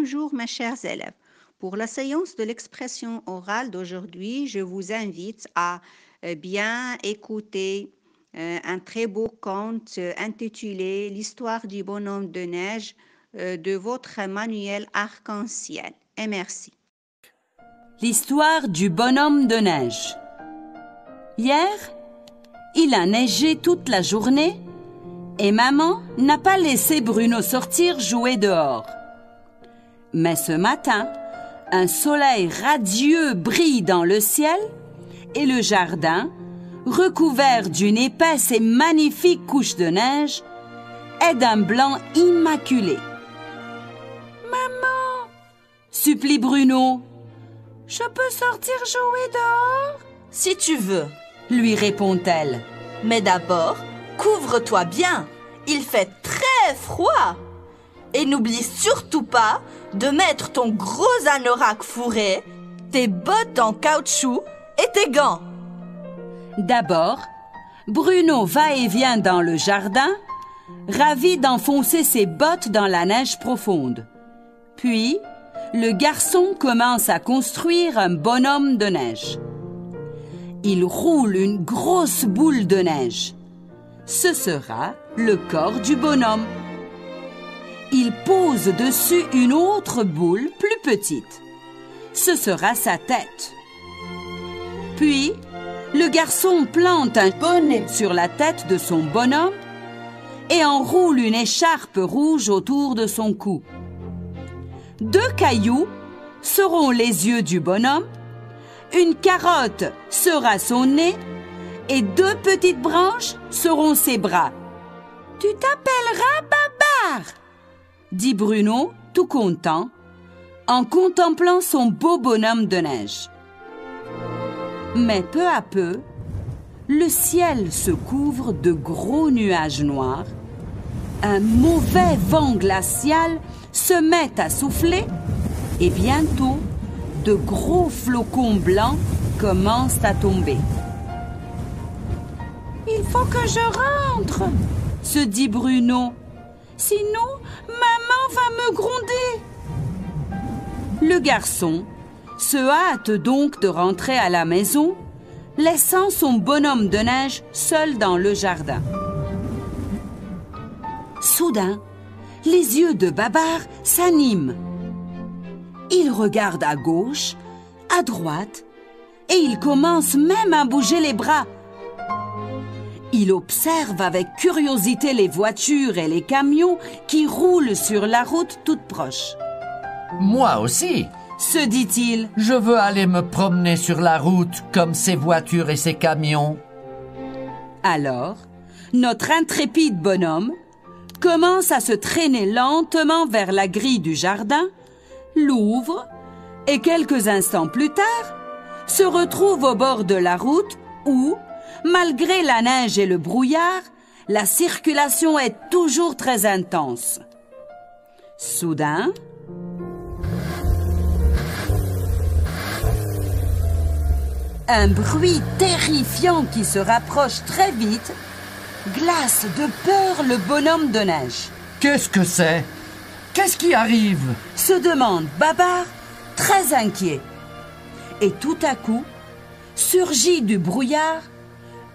Bonjour mes chers élèves. Pour la séance de l'expression orale d'aujourd'hui, je vous invite à bien écouter un très beau conte intitulé L'histoire du bonhomme de neige de votre manuel arc-en-ciel. Et merci. L'histoire du bonhomme de neige. Hier, il a neigé toute la journée et maman n'a pas laissé Bruno sortir jouer dehors. Mais ce matin, un soleil radieux brille dans le ciel et le jardin, recouvert d'une épaisse et magnifique couche de neige, est d'un blanc immaculé. « Maman !» supplie Bruno. « Je peux sortir jouer dehors ?»« Si tu veux, » lui répond-elle. « Mais d'abord, couvre-toi bien, il fait très froid. Et n'oublie surtout pas de mettre ton gros anorak fourré, tes bottes en caoutchouc et tes gants. » D'abord, Bruno va et vient dans le jardin, ravi d'enfoncer ses bottes dans la neige profonde. Puis, le garçon commence à construire un bonhomme de neige. Il roule une grosse boule de neige. Ce sera le corps du bonhomme. Il pose dessus une autre boule plus petite. Ce sera sa tête. Puis, le garçon plante un bonnet sur la tête de son bonhomme et enroule une écharpe rouge autour de son cou. 2 cailloux seront les yeux du bonhomme, une carotte sera son nez et 2 petites branches seront ses bras. « Tu t'appelleras Babar !» dit Bruno, tout content, en contemplant son beau bonhomme de neige. Mais peu à peu, le ciel se couvre de gros nuages noirs, un mauvais vent glacial se met à souffler et bientôt, de gros flocons blancs commencent à tomber. « Il faut que je rentre !» se dit Bruno. « Sinon, maman va me gronder. » Le garçon se hâte donc de rentrer à la maison, laissant son bonhomme de neige seul dans le jardin. Soudain, les yeux de Babar s'animent. Il regarde à gauche, à droite, et il commence même à bouger les bras. Il observe avec curiosité les voitures et les camions qui roulent sur la route toute proche. « Moi aussi !» se dit-il. « Je veux aller me promener sur la route comme ces voitures et ces camions. » Alors, notre intrépide bonhomme commence à se traîner lentement vers la grille du jardin, l'ouvre et quelques instants plus tard, se retrouve au bord de la route où, malgré la neige et le brouillard, la circulation est toujours très intense. Soudain, un bruit terrifiant qui se rapproche très vite glace de peur le bonhomme de neige. « Qu'est-ce que c'est? Qu'est-ce qui arrive ?» se demande Babar, très inquiet. Et tout à coup, surgit du brouillard,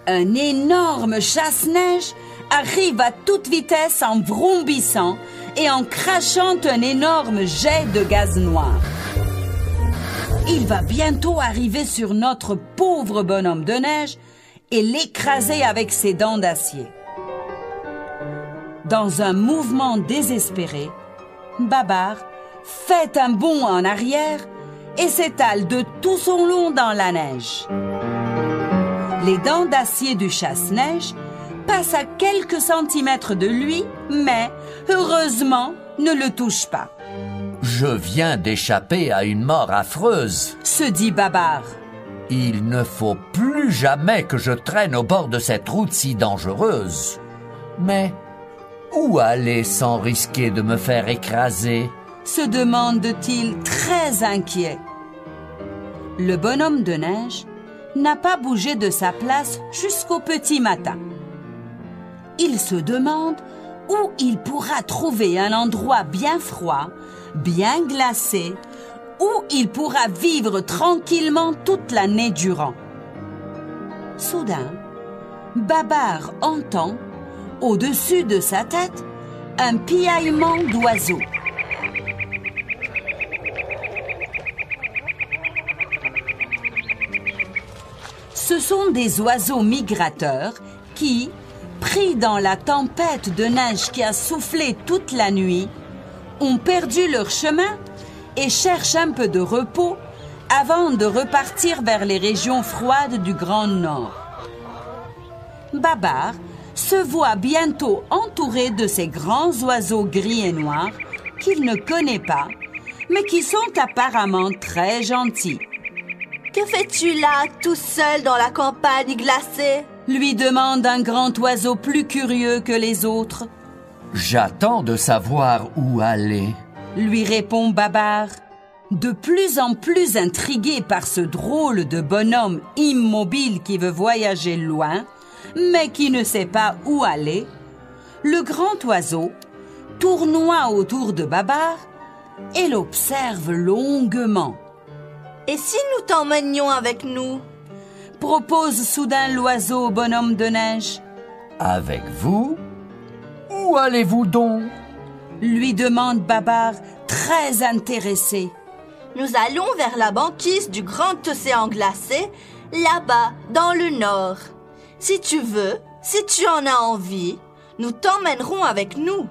un énorme chasse-neige arrive à toute vitesse en vrombissant et en crachant un énorme jet de gaz noir. Il va bientôt arriver sur notre pauvre bonhomme de neige et l'écraser avec ses dents d'acier. Dans un mouvement désespéré, Babar fait un bond en arrière et s'étale de tout son long dans la neige. Les dents d'acier du chasse-neige passent à quelques centimètres de lui, mais, heureusement, ne le touchent pas. « Je viens d'échapper à une mort affreuse !» se dit Babar. « Il ne faut plus jamais que je traîne au bord de cette route si dangereuse. Mais où aller sans risquer de me faire écraser ?» se demande-t-il très inquiet. Le bonhomme de neige n'a pas bougé de sa place jusqu'au petit matin. Il se demande où il pourra trouver un endroit bien froid, bien glacé, où il pourra vivre tranquillement toute l'année durant. Soudain, Babar entend, au-dessus de sa tête, un piaillement d'oiseaux. Ce sont des oiseaux migrateurs qui, pris dans la tempête de neige qui a soufflé toute la nuit, ont perdu leur chemin et cherchent un peu de repos avant de repartir vers les régions froides du Grand Nord. Babar se voit bientôt entouré de ces grands oiseaux gris et noirs qu'il ne connaît pas, mais qui sont apparemment très gentils. « Que fais-tu là, tout seul dans la campagne glacée ?» lui demande un grand oiseau plus curieux que les autres. « J'attends de savoir où aller. » lui répond Babar, de plus en plus intrigué par ce drôle de bonhomme immobile qui veut voyager loin, mais qui ne sait pas où aller. Le grand oiseau tournoie autour de Babar et l'observe longuement. « Et si nous t'emmenions avec nous ?» propose soudain l'oiseau au bonhomme de neige. « Avec vous? Où allez-vous donc ?» lui demande Babar, très intéressé. « Nous allons vers la banquise du grand océan glacé, là-bas, dans le nord. Si tu veux, si tu en as envie, nous t'emmènerons avec nous. »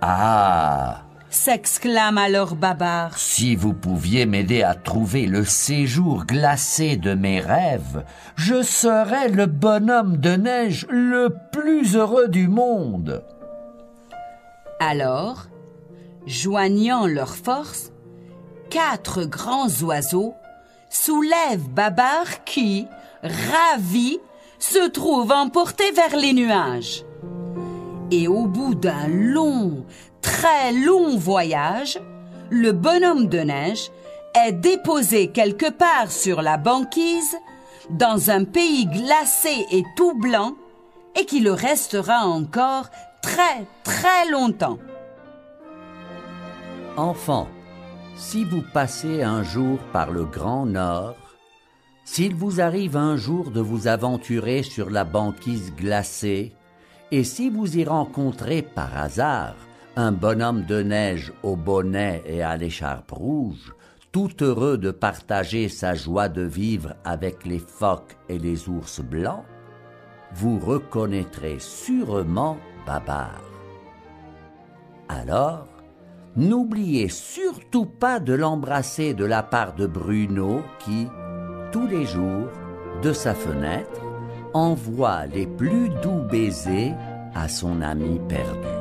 Ah! s'exclame alors Babar. Si vous pouviez m'aider à trouver le séjour glacé de mes rêves, je serais le bonhomme de neige le plus heureux du monde. Alors, joignant leurs forces, 4 grands oiseaux soulèvent Babar qui, ravi, se trouve emporté vers les nuages. Et au bout d'un long, très long voyage, le bonhomme de neige est déposé quelque part sur la banquise, dans un pays glacé et tout blanc, et qui le restera encore très, très longtemps. Enfants, si vous passez un jour par le Grand Nord, s'il vous arrive un jour de vous aventurer sur la banquise glacée, et si vous y rencontrez par hasard un bonhomme de neige au bonnet et à l'écharpe rouge, tout heureux de partager sa joie de vivre avec les phoques et les ours blancs, vous reconnaîtrez sûrement Babar. Alors, n'oubliez surtout pas de l'embrasser de la part de Bruno qui, tous les jours, de sa fenêtre, envoie les plus doux baisers à son ami perdu.